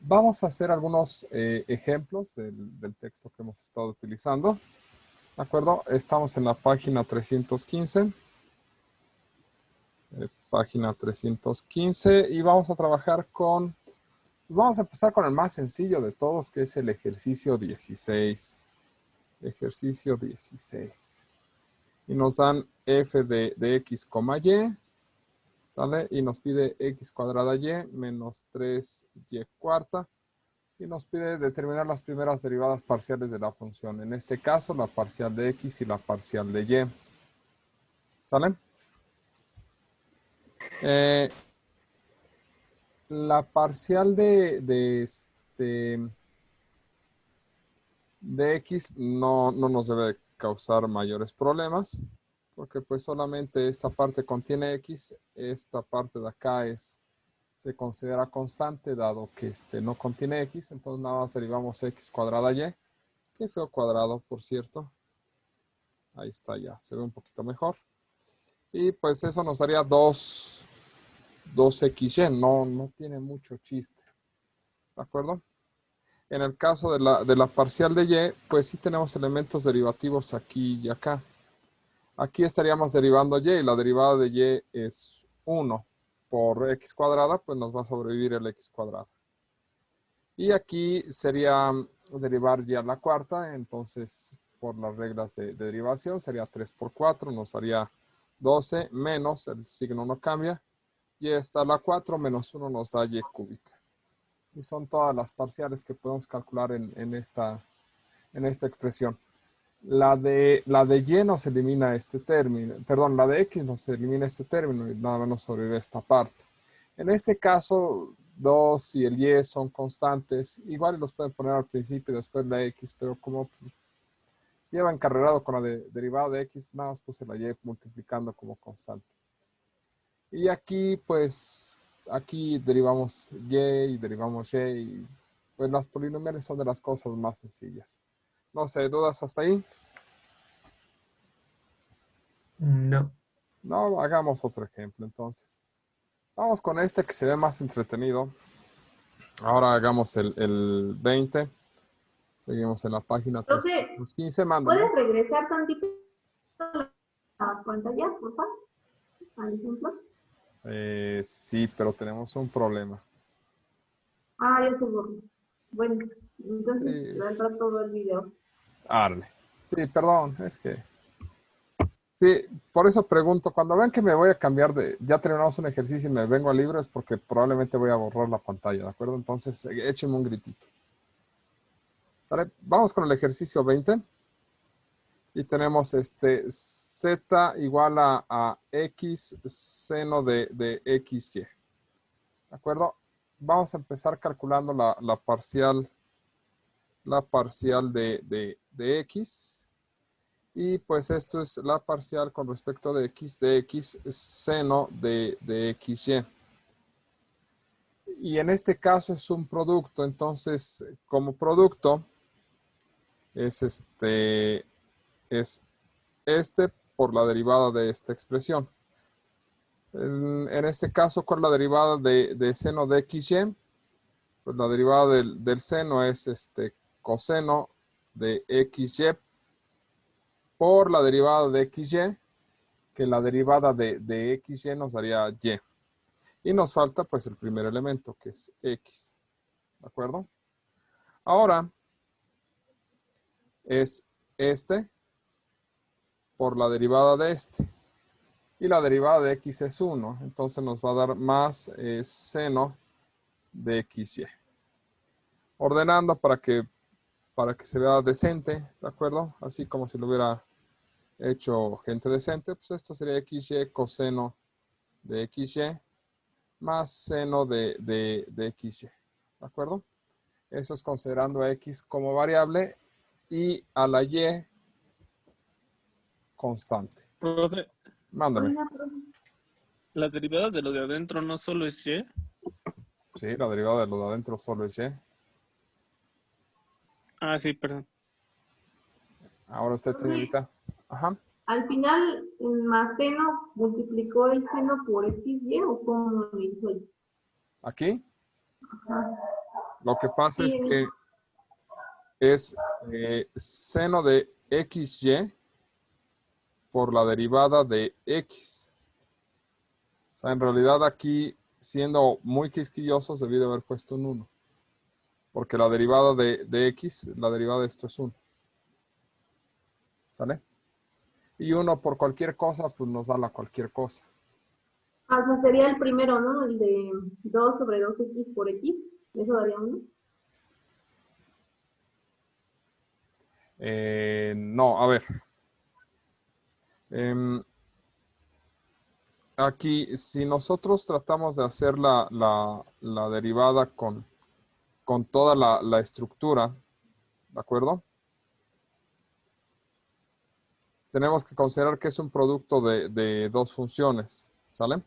Vamos a hacer algunos ejemplos del texto que hemos estado utilizando. ¿De acuerdo? Estamos en la página 315. Página 315 y vamos a trabajar con... Vamos a empezar con el más sencillo de todos, que es el ejercicio 16. Ejercicio 16. Y nos dan f de x, y, ¿sale? Y nos pide x cuadrada y menos 3y cuarta. Y nos pide determinar las primeras derivadas parciales de la función. En este caso, la parcial de x y la parcial de y. ¿Sale? La parcial de x no nos debe causar mayores problemas, porque pues solamente esta parte contiene x, esta parte de acá se considera constante, dado que no contiene x, entonces nada más derivamos x cuadrada y. Qué feo cuadrado, por cierto. Ahí está ya, se ve un poquito mejor. Y pues eso nos daría 2xy, no tiene mucho chiste. ¿De acuerdo? En el caso de la parcial de y, pues sí tenemos elementos derivativos aquí y acá. Aquí estaríamos derivando y la derivada de y es 1 por x cuadrada, pues nos va a sobrevivir el x cuadrado. Y aquí sería derivar y a la cuarta, entonces por las reglas de derivación sería 3 por 4, nos daría 12 menos, el signo no cambia, y esta a la 4 menos 1 nos da y cúbica. Y son todas las parciales que podemos calcular en esta expresión. La de y nos elimina este término, perdón, la de x nos elimina este término y nada más nos sobrevive esta parte. En este caso, 2 y el y son constantes. Igual los pueden poner al principio y después la x, pero como pues, lleva encarrerado con la derivada de x, nada más puse la y multiplicando como constante. Y aquí, pues, aquí derivamos y derivamos y pues las polinomiales son de las cosas más sencillas. No sé, ¿dudas hasta ahí? No. No, hagamos otro ejemplo entonces. Vamos con este que se ve más entretenido. Ahora hagamos el 20. Seguimos en la página Profe, 315. Mándame. ¿puedes regresar tantito a la pantalla, por favor? Al ejemplo. Sí, pero tenemos un problema. Ah, ya se borró. Bueno, entonces Sí, al rato ver el video. arle. Sí, perdón, es que... Sí, por eso pregunto, cuando vean que me voy a cambiar ya terminamos un ejercicio y me vengo a libro, es porque probablemente voy a borrar la pantalla, ¿de acuerdo? Entonces, échenme un gritito. ¿Vale? Vamos con el ejercicio 20. Y tenemos z igual a x seno de xy. ¿De acuerdo? Vamos a empezar calculando la parcial de x. Y pues esto es la parcial con respecto de x seno de xy. Y en este caso es un producto, entonces como producto es por la derivada de esta expresión. En este caso, ¿cuál es la derivada de seno de xy? Pues la derivada del seno es coseno de xy por la derivada de xy, que la derivada de xy nos daría y. Y nos falta pues el primer elemento, que es x. ¿De acuerdo? Ahora es por la derivada de y la derivada de x es 1. Entonces nos va a dar más seno de xy. Ordenando para que se vea decente, ¿de acuerdo? Así como si lo hubiera hecho gente decente, pues esto sería xy coseno de xy más seno de xy, ¿de acuerdo? Eso es considerando a x como variable y a la y constante. Profe, Mándame. Oiga, profe. las derivadas de lo de adentro no solo es y. Sí, la derivada de lo de adentro solo es y. Ah, sí, perdón. Ahora usted, Profe, señorita. Ajá. al final, el más seno multiplicó el seno por XY o cómo lo hizo ahí. Aquí. Ajá. Lo que pasa es Sí, que es seno de XY por la derivada de X. O sea, en realidad aquí, siendo muy quisquillosos, debí de haber puesto un 1. Porque la derivada de X, la derivada de esto es 1. ¿Sale? Y 1 por cualquier cosa, pues nos da la cualquier cosa. o sea, sería el primero, ¿no? El de 2 sobre 2x por x. Eso daría 1. No, a ver. Aquí, si nosotros tratamos de hacer la derivada con toda la estructura, ¿de acuerdo? Tenemos que considerar que es un producto de dos funciones, ¿sale?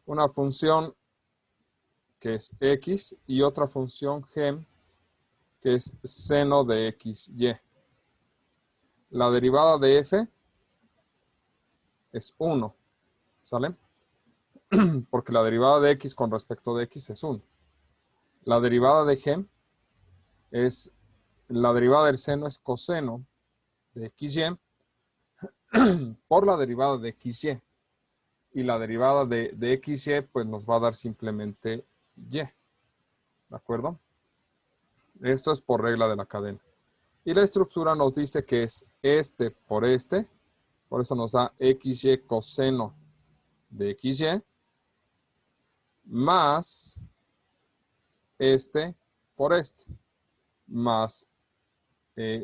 Una función que es x y otra función g que es seno de xy. La derivada de f es 1, ¿sale? Porque la derivada de x con respecto de x es 1. La derivada de g es, la derivada del seno es coseno de xy por la derivada de xy. Y la derivada de xy pues nos va a dar simplemente y. ¿De acuerdo? Esto es por regla de la cadena. Y la estructura nos dice que es este por este. Por eso nos da xy coseno de xy más este por este. Más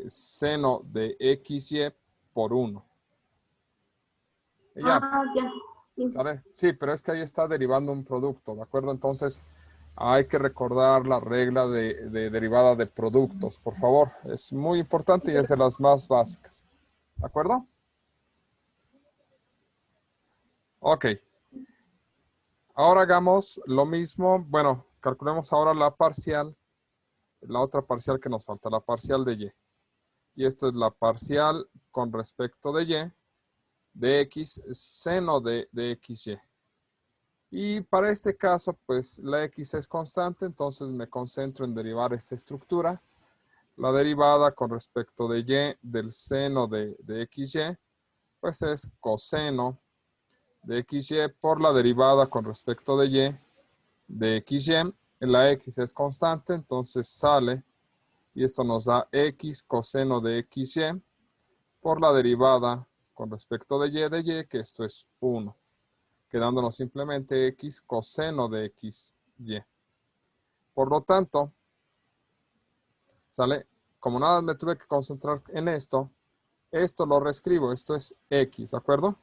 seno de xy por 1. Y ya, Ya. Sí. ¿sale? Sí, pero es que ahí está derivando un producto, ¿de acuerdo? Entonces hay que recordar la regla de derivada de productos, por favor. Es muy importante y es de las más básicas. ¿De acuerdo? Ok. Ahora hagamos lo mismo. Bueno, calculemos ahora la parcial, la otra parcial que nos falta, la parcial de y. Y esto es la parcial con respecto de y, de x, seno de xy. Y para este caso, pues la x es constante, entonces me concentro en derivar esta estructura. La derivada con respecto de y del seno de xy, pues es coseno de xy por la derivada con respecto de y de xy. La x es constante, entonces sale y esto nos da x coseno de xy por la derivada con respecto de y, que esto es 1. Quedándonos simplemente x coseno de xy. Por lo tanto, ¿sale? Como nada me tuve que concentrar en esto lo reescribo, esto es x, ¿de acuerdo?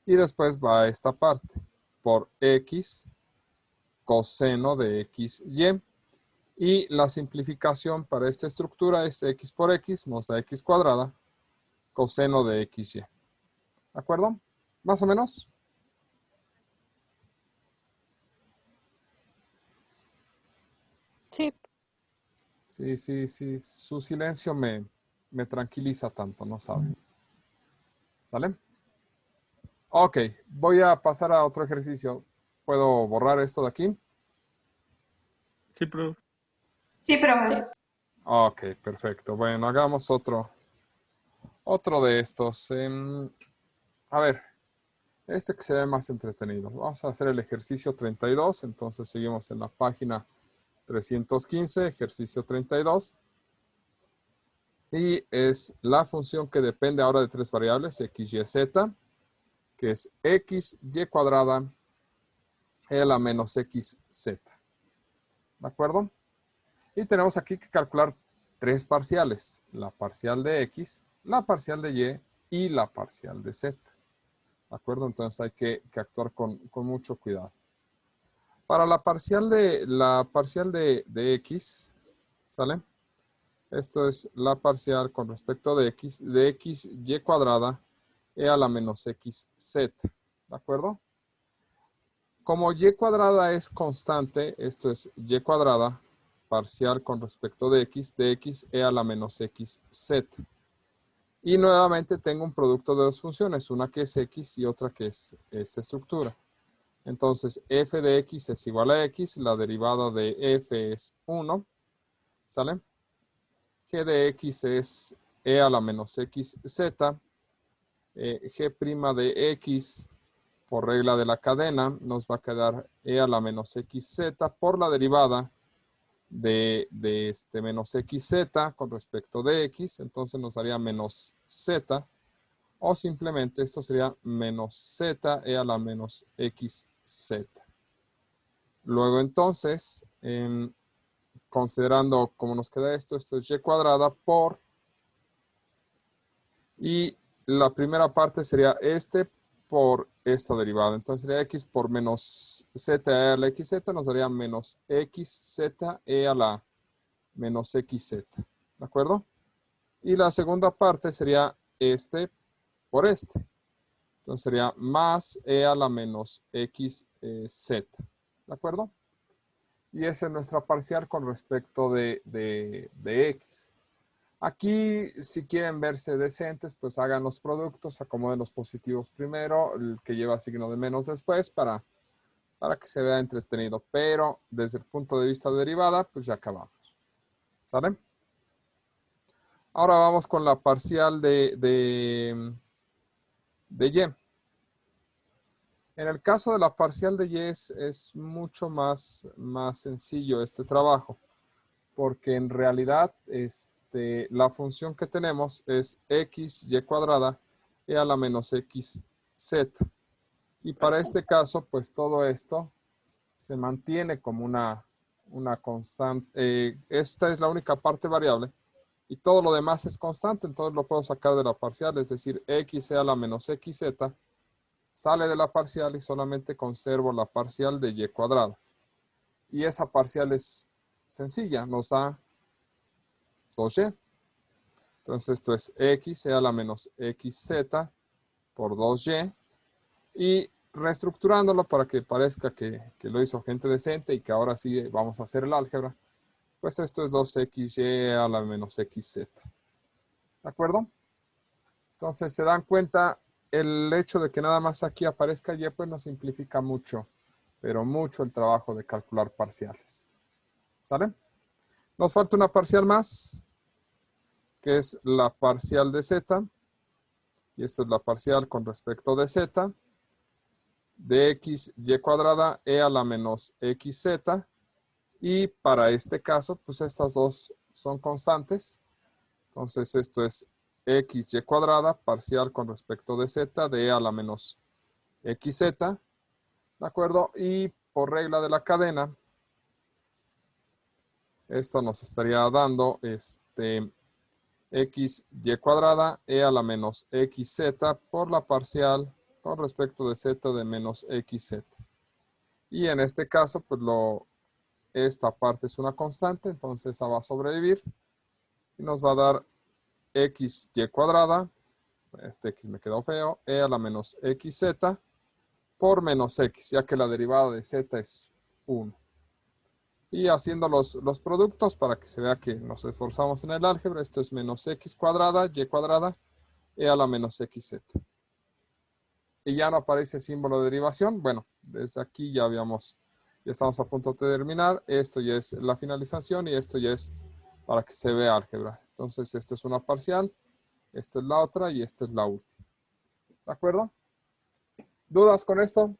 Y después va a esta parte, por x coseno de xy. Y la simplificación para esta estructura es x por x, nos da x cuadrada, coseno de xy. ¿De acuerdo? ¿Más o menos? Sí. Sí. Su silencio me tranquiliza tanto, no sabe. ¿Sale? Ok, voy a pasar a otro ejercicio. ¿Puedo borrar esto de aquí? Sí, profe. Sí, pero Sí. Ok, perfecto. Bueno, hagamos otro de estos. A ver, este que se ve más entretenido. Vamos a hacer el ejercicio 32. Entonces seguimos en la página 315, ejercicio 32. Y es la función que depende ahora de tres variables, x, y, z, que es x, y cuadrada, e a la menos x, z. ¿De acuerdo? Y tenemos aquí que calcular tres parciales. La parcial de x, la parcial de y la parcial de z. ¿De acuerdo? Entonces hay que actuar con mucho cuidado. Para la parcial de x, ¿sale? Esto es la parcial con respecto de x y cuadrada e a la menos x z. ¿De acuerdo? Como y cuadrada es constante, esto es y cuadrada parcial con respecto de x e a la menos x z. Y nuevamente tengo un producto de dos funciones, una que es x y otra que es esta estructura. Entonces, f de x es igual a x. La derivada de f es 1. ¿Sale? G de x es e a la menos xz. G' de x, por regla de la cadena, nos va a quedar e a la menos xz por la derivada de menos xz con respecto de x. Entonces nos daría menos z. O simplemente esto sería menos z e a la menos xz. Luego entonces, considerando cómo nos queda esto es y cuadrada por, y la primera parte sería por esta derivada. Entonces sería x por menos z e a la xz, nos daría menos xz e a la menos xz. ¿De acuerdo? Y la segunda parte sería por este. Entonces sería más e a la menos xz. ¿De acuerdo? Y esa es nuestra parcial con respecto de x. Aquí, si quieren verse decentes, pues hagan los productos, acomoden los positivos primero, el que lleva signo de menos después, para que se vea entretenido. Pero desde el punto de vista de derivada, pues ya acabamos. ¿Sale? Ahora vamos con la parcial de y. En el caso de la parcial de y es mucho más sencillo este trabajo, porque en realidad la función que tenemos es x y cuadrada e a la menos xz. Y para este caso, pues todo esto se mantiene como una constante. Esta es la única parte variable y todo lo demás es constante, entonces lo puedo sacar de la parcial, es decir, x e a la menos xz sale de la parcial y solamente conservo la parcial de y cuadrada. Y esa parcial es sencilla, nos da 2y. Entonces esto es x e a la menos xz por 2y. Y reestructurándolo para que parezca que lo hizo gente decente y que ahora sí vamos a hacer el álgebra, pues esto es 2xy a la menos xz. ¿De acuerdo? Entonces se dan cuenta, el hecho de que nada más aquí aparezca y pues nos simplifica mucho, pero mucho el trabajo de calcular parciales. ¿Sale? Nos falta una parcial más, que es la parcial de z. Y esto es la parcial con respecto de z. De x y cuadrada e a la menos xz. Y para este caso, pues estas dos son constantes. Entonces esto es x y cuadrada parcial con respecto de z de e a la menos xz. ¿De acuerdo? Y por regla de la cadena, esto nos estaría dando x y cuadrada e a la menos xz por la parcial con respecto de z de menos xz. Y en este caso, pues esta parte es una constante, entonces esa va a sobrevivir y nos va a dar x y cuadrada, este x me quedó feo, e a la menos xz por menos x, ya que la derivada de z es 1. Y haciendo los productos para que se vea que nos esforzamos en el álgebra, esto es menos x cuadrada, y cuadrada, e a la menos xz. Y ya no aparece símbolo de derivación. Bueno, desde aquí ya estamos a punto de terminar. Esto ya es la finalización y esto ya es para que se vea álgebra. Entonces, esta es una parcial, esta es la otra y esta es la última. ¿De acuerdo? ¿Dudas con esto?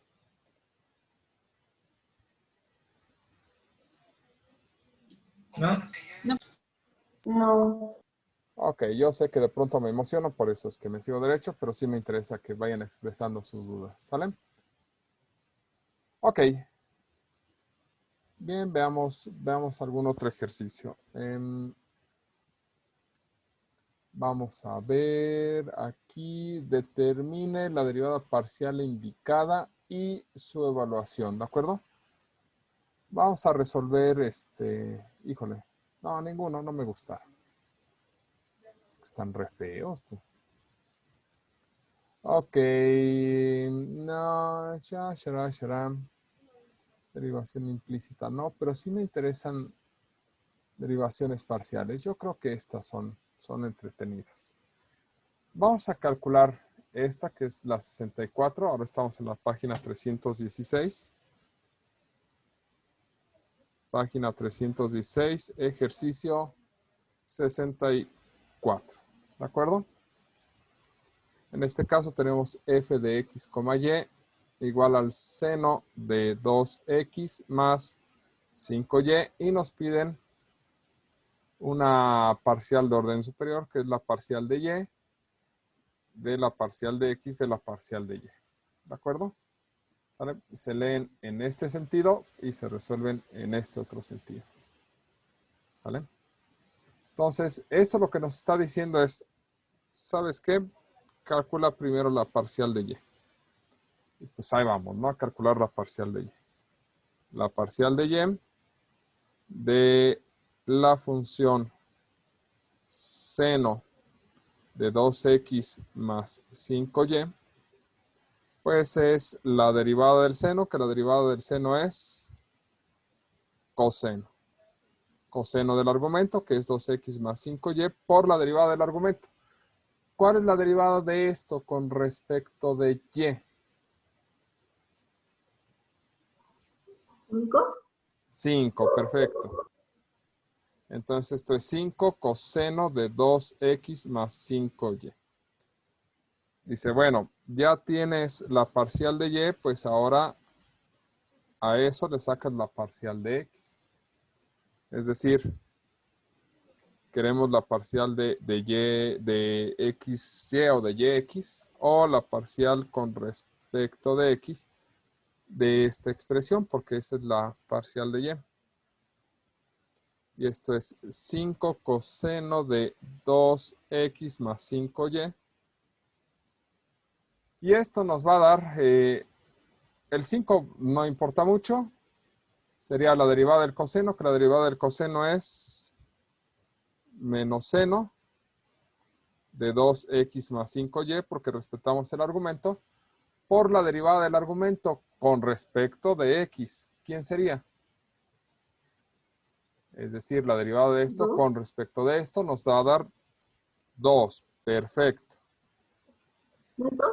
¿No? No. Ok, yo sé que de pronto me emociono, por eso es que me sigo derecho, pero sí me interesa que vayan expresando sus dudas. ¿Sale? Ok. Bien, veamos algún otro ejercicio. Vamos a ver aquí. Determine la derivada parcial indicada y su evaluación. ¿De acuerdo? Vamos a resolver híjole. No, ninguno, no me gusta. Es que están re feos. Ok. No, derivación implícita, no, pero sí me interesan derivaciones parciales. Yo creo que estas son entretenidas. Vamos a calcular esta que es la 64. Ahora estamos en la página 316. Página 316, ejercicio 64. ¿De acuerdo? En este caso tenemos f de x, y igual al seno de 2x más 5y y nos piden una parcial de orden superior que es la parcial de y, de la parcial de x, de la parcial de y. ¿De acuerdo? ¿Sale? Se leen en este sentido y se resuelven en este otro sentido. ¿Sale? Entonces, esto lo que nos está diciendo es, ¿sabes qué? Calcula primero la parcial de y. Y pues ahí vamos, ¿no? A calcular la parcial de y. La parcial de y de la función seno de 2x más 5y, pues es la derivada del seno, que la derivada del seno es coseno. Coseno del argumento, que es 2x más 5y, por la derivada del argumento. ¿Cuál es la derivada de esto con respecto de y? 5. 5, perfecto. Entonces esto es 5 coseno de 2x más 5y. Dice, bueno, ya tienes la parcial de y, pues ahora a eso le sacas la parcial de x. Es decir, queremos la parcial de y, de xy o de yx, o la parcial con respecto de x de esta expresión, porque esa es la parcial de y. Y esto es 5 coseno de 2x más 5y. Y esto nos va a dar, el 5 no importa mucho, sería la derivada del coseno, que la derivada del coseno es menos seno de 2x más 5y, porque respetamos el argumento, por la derivada del argumento con respecto de x. ¿Quién sería? Es decir, la derivada de esto 2. con respecto de esto nos va a dar 2. Perfecto. ¿No es 2?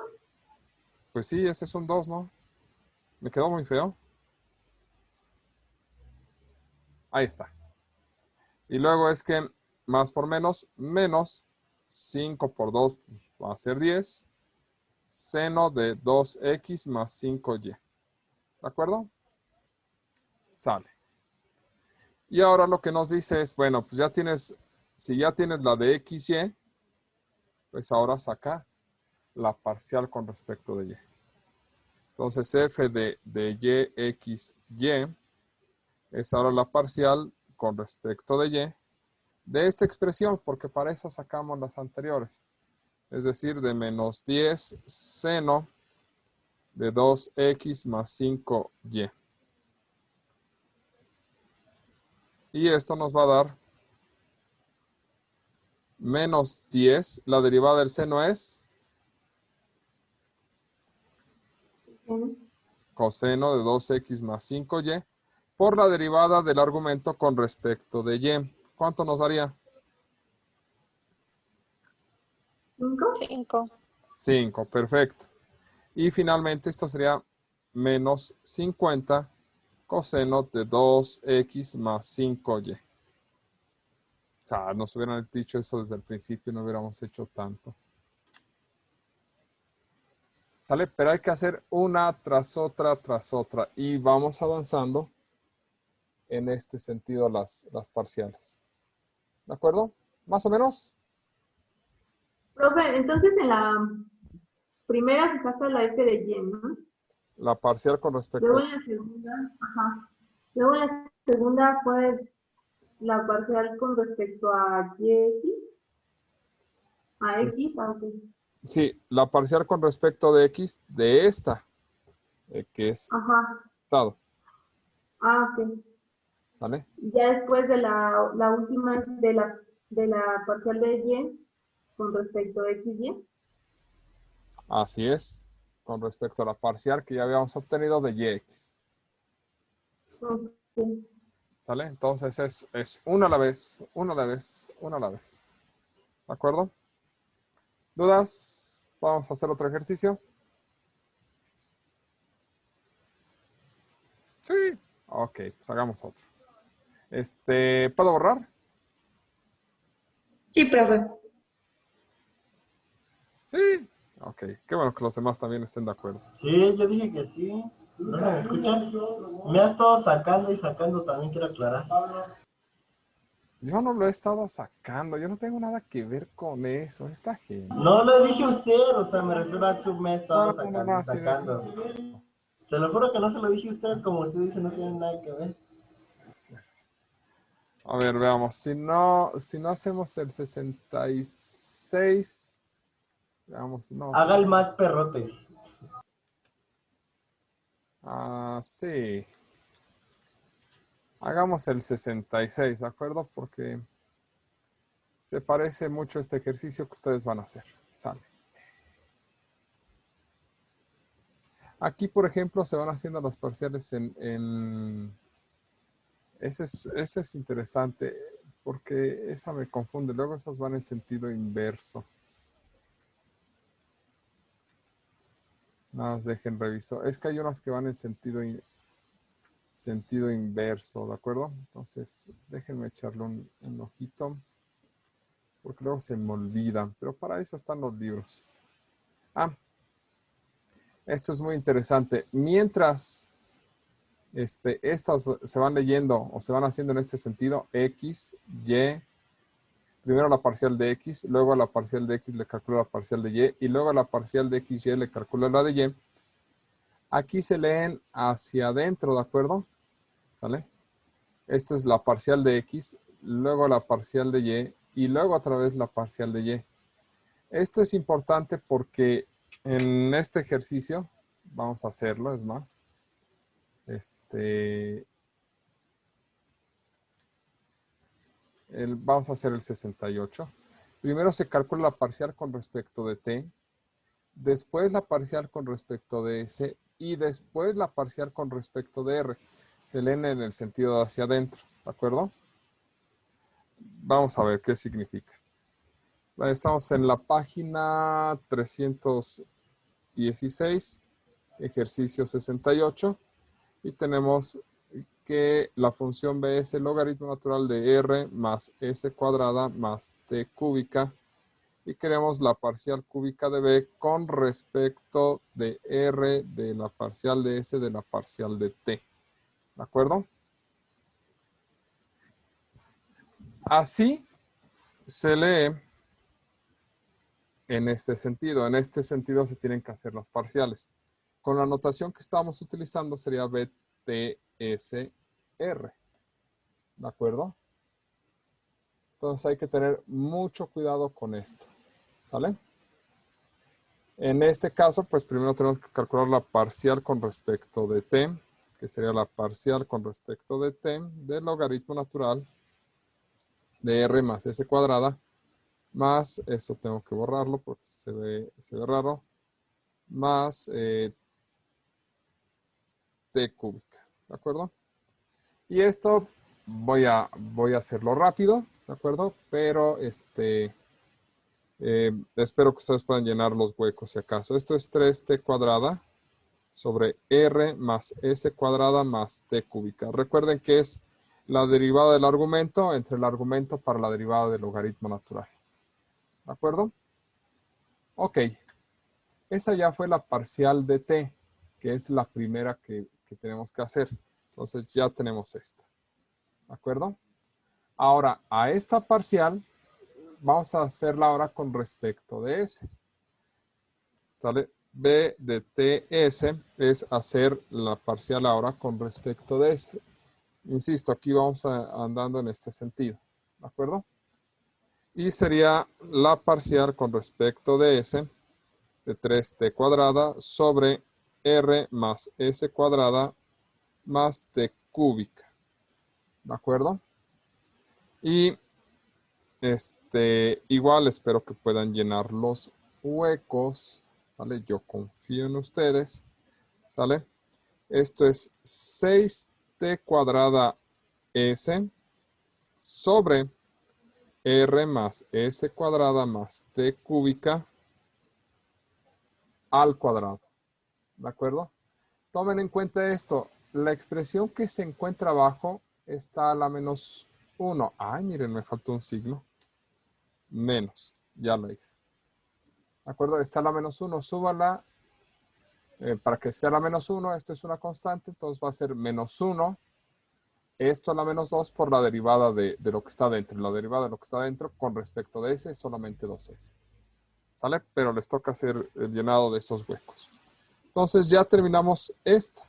Pues sí, ese es un 2, ¿no? Me quedó muy feo. Ahí está. Y luego es que más por menos 5 por 2 va a ser 10. Seno de 2x más 5y. ¿De acuerdo? Sale. Y ahora lo que nos dice es, bueno, pues ya tienes, si ya tienes la de xy, pues ahora saca la parcial con respecto de y. Entonces f de yxy es ahora la parcial con respecto de y de esta expresión, porque para eso sacamos las anteriores. Es decir, de menos 10 seno de 2x más 5y. Y esto nos va a dar menos 10. La derivada del seno es coseno de 2x más 5y por la derivada del argumento con respecto de y. ¿Cuánto nos daría? 5. 5. 5, perfecto. Y finalmente esto sería menos 50 coseno de 2x más 5y. O sea, nos hubieran dicho eso desde el principio, no hubiéramos hecho tanto. ¿Sale? Pero hay que hacer una tras otra, y vamos avanzando en este sentido las parciales. ¿De acuerdo? ¿Más o menos? Profe, entonces en la primera se saca la f de y, ¿no? La parcial con respecto. Luego en la segunda, ajá. Luego en la segunda fue la parcial con respecto a y, a x, aunque. Sí, la parcial con respecto de x de esta, que es Ajá. dado. Ah, ok. ¿Sale? Y ya después de la última de la parcial de y con respecto a x, y. Así es, con respecto a la parcial que ya habíamos obtenido de yx. Ok. ¿Sale? Entonces es una a la vez, una a la vez, una a la vez. ¿De acuerdo? ¿Dudas? Vamos a hacer otro ejercicio. Sí. Ok, pues hagamos otro. ¿Puedo borrar? Sí, profe. Sí. Ok, qué bueno que los demás también estén de acuerdo. Sí, yo dije que sí. ¿No se me escucha? Me has estado sacando y sacando, también quiero aclarar. Yo no lo he estado sacando, yo no tengo nada que ver con eso, esta gente. No lo dije usted, o sea, me refiero a su me ha estado No, sacando y así de- sacando. Se lo juro que no se lo dije a usted, como usted dice, no tiene nada que ver. A ver, veamos. Si no hacemos el 66, veamos, no. Haga el más perrote. Sí. Hagamos el 66, ¿de acuerdo? Porque se parece mucho a este ejercicio que ustedes van a hacer. Sale. Aquí, por ejemplo, se van haciendo las parciales Ese es interesante porque esa me confunde. Luego esas van en sentido inverso. Nada más dejen reviso. Es que hay unas que van en sentido inverso, ¿de acuerdo? Entonces, déjenme echarle un ojito. Porque luego se me olvidan. Pero para eso están los libros. Esto es muy interesante. Mientras estas se van leyendo o se van haciendo en este sentido, X, Y, primero la parcial de X, luego a la parcial de X le calculo la parcial de Y, y luego a la parcial de X, Y le calculo la de Y. Aquí se leen hacia adentro, ¿de acuerdo? ¿Sale? Esta es la parcial de X, luego la parcial de Y, y luego otra vez la parcial de Y. Esto es importante porque en este ejercicio, vamos a hacerlo, es más, vamos a hacer el 68. Primero se calcula la parcial con respecto de T, después la parcial con respecto de S y después la parcial con respecto de R. Se leen en el sentido de hacia adentro, ¿de acuerdo? Vamos a ver qué significa. Estamos en la página 316, ejercicio 68, y tenemos que la función b es el logaritmo natural de r más s cuadrada más t cúbica, y queremos la parcial cúbica de b con respecto de r, de la parcial de s, de la parcial de t. ¿De acuerdo? Así se lee en este sentido. En este sentido se tienen que hacer las parciales. Con la notación que estamos utilizando sería BTSR. ¿De acuerdo? Entonces hay que tener mucho cuidado con esto. ¿Sale? En este caso, pues primero tenemos que calcular la parcial con respecto de t, que sería la parcial con respecto de t del logaritmo natural de r más s cuadrada, más, eso tengo que borrarlo porque se ve raro, más t cúbica. ¿De acuerdo? Y esto voy a hacerlo rápido, ¿de acuerdo? Pero espero que ustedes puedan llenar los huecos si acaso. Esto es 3t cuadrada sobre r más s cuadrada más t cúbica. Recuerden que es la derivada del argumento entre el argumento para la derivada del logaritmo natural. ¿De acuerdo? Ok. Esa ya fue la parcial de t, que es la primera que tenemos que hacer. Entonces ya tenemos esta. ¿De acuerdo? Ahora, a esta parcial vamos a hacerla ahora con respecto de S. ¿Sale? B de TS es hacer la parcial ahora con respecto de S. Insisto, aquí vamos andando en este sentido. ¿De acuerdo? Y sería la parcial con respecto de S de 3t cuadrada sobre R más S cuadrada más t cúbica. ¿De acuerdo? Y igual espero que puedan llenar los huecos, ¿sale? Yo confío en ustedes, ¿sale? Esto es 6t cuadrada s sobre r más s cuadrada más t cúbica al cuadrado. ¿De acuerdo? Tomen en cuenta esto. La expresión que se encuentra abajo está a la menos 1. Ay, miren, me faltó un signo. Menos. Ya lo hice. ¿De acuerdo? Está a la menos 1. Súbala. Para que sea la menos 1, esto es una constante. Entonces va a ser menos 1. Esto a la menos 2 por la derivada de lo que está dentro. La derivada de lo que está dentro con respecto de s es solamente 2s. ¿Sale? Pero les toca hacer el llenado de esos huecos. Entonces ya terminamos esta.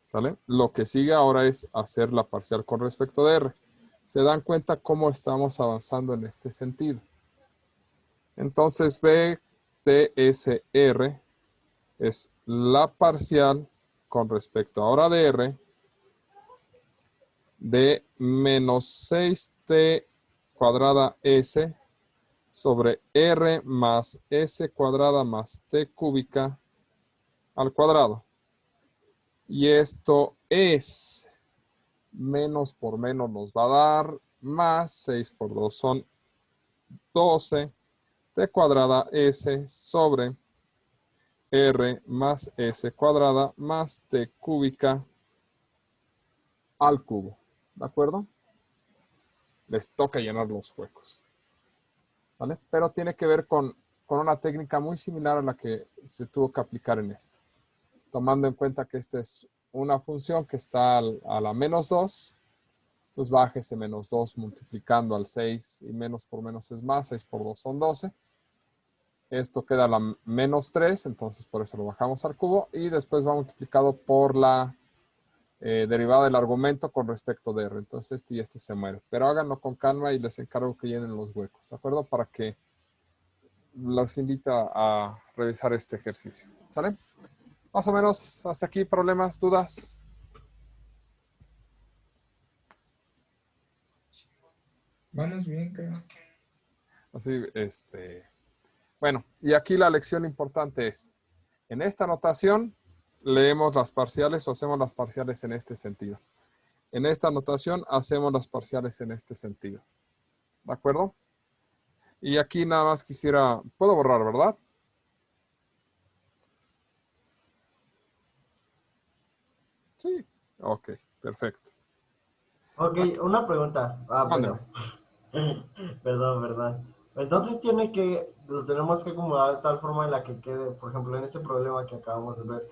¿Sale? Lo que sigue ahora es hacer la parcial con respecto de r. ¿Se dan cuenta cómo estamos avanzando en este sentido? Entonces BTSR es la parcial con respecto ahora de r de menos 6t cuadrada s sobre r más s cuadrada más t cúbica al cuadrado. Y esto es menos por menos nos va a dar más 6 por 2 son 12 t cuadrada s sobre r más s cuadrada más t cúbica al cubo. ¿De acuerdo? Les toca llenar los huecos. ¿Vale? Pero tiene que ver con una técnica muy similar a la que se tuvo que aplicar en esta. Tomando en cuenta que esta es una función que está a la menos 2, pues baja ese menos 2 multiplicando al 6 y menos por menos es más, 6 por 2 son 12. Esto queda a la menos 3, entonces por eso lo bajamos al cubo y después va multiplicado por la derivada del argumento con respecto de r. Entonces este y este se mueren. Pero háganlo con calma y les encargo que llenen los huecos, ¿de acuerdo? Para que los invita a revisar este ejercicio. ¿Sale? Más o menos hasta aquí, problemas, dudas. Vamos bien, creo. Así, bueno, y aquí la lección importante es, en esta notación leemos las parciales o hacemos las parciales en este sentido. En esta notación hacemos las parciales en este sentido. ¿De acuerdo? Y aquí nada más quisiera, puedo borrar, ¿verdad? Sí. Ok, perfecto. Ok, una pregunta. Mándeme. Bueno. Perdón. Entonces lo tenemos que acomodar de tal forma en la que quede, por ejemplo, en ese problema que acabamos de ver,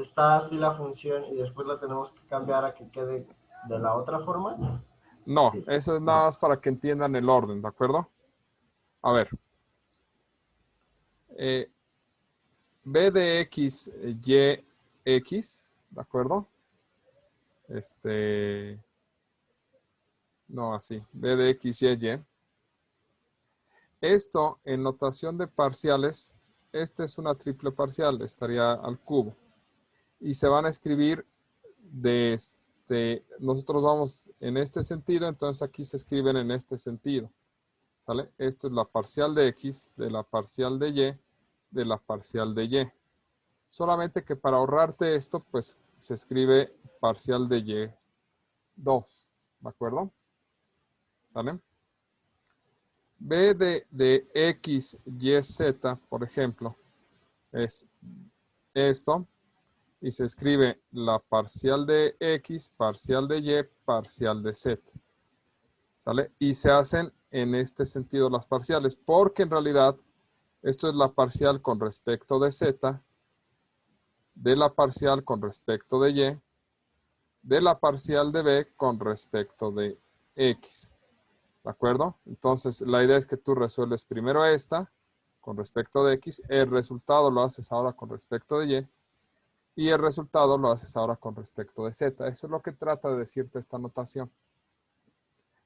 está así la función y después la tenemos que cambiar a que quede de la otra forma. No, Sí. eso es nada más para que entiendan el orden, ¿de acuerdo? A ver. B de X, Y, X, ¿de acuerdo? No, así. B de X, Y, Y. Esto, en notación de parciales, esta es una triple parcial, estaría al cubo. Y se van a escribir nosotros vamos en este sentido, entonces aquí se escriben en este sentido. ¿Sale? Esto es la parcial de X, de la parcial de Y, de la parcial de Y. Solamente que para ahorrarte esto, pues se escribe parcial de Y2. ¿De acuerdo? ¿Sale? B de X, Y, Z, por ejemplo, es esto. Y se escribe la parcial de X, parcial de Y, parcial de Z. ¿Sale? Y se hacen en este sentido las parciales, porque en realidad esto es la parcial con respecto de Z, de la parcial con respecto de Y, de la parcial de B con respecto de X. ¿De acuerdo? Entonces, la idea es que tú resuelves primero esta con respecto de X, el resultado lo haces ahora con respecto de Y, y el resultado lo haces ahora con respecto de Z. Eso es lo que trata de decirte esta notación.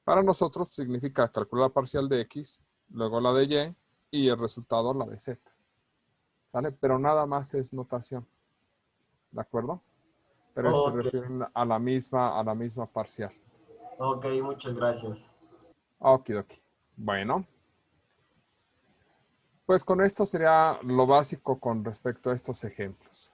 Para nosotros significa calcular la parcial de X, luego la de Y, y el resultado la de Z. ¿Sale? Pero nada más es notación. ¿De acuerdo? Pero se Ok, refieren a la misma parcial. ok, muchas gracias. Okidoki. Bueno, pues con esto sería lo básico con respecto a estos ejemplos.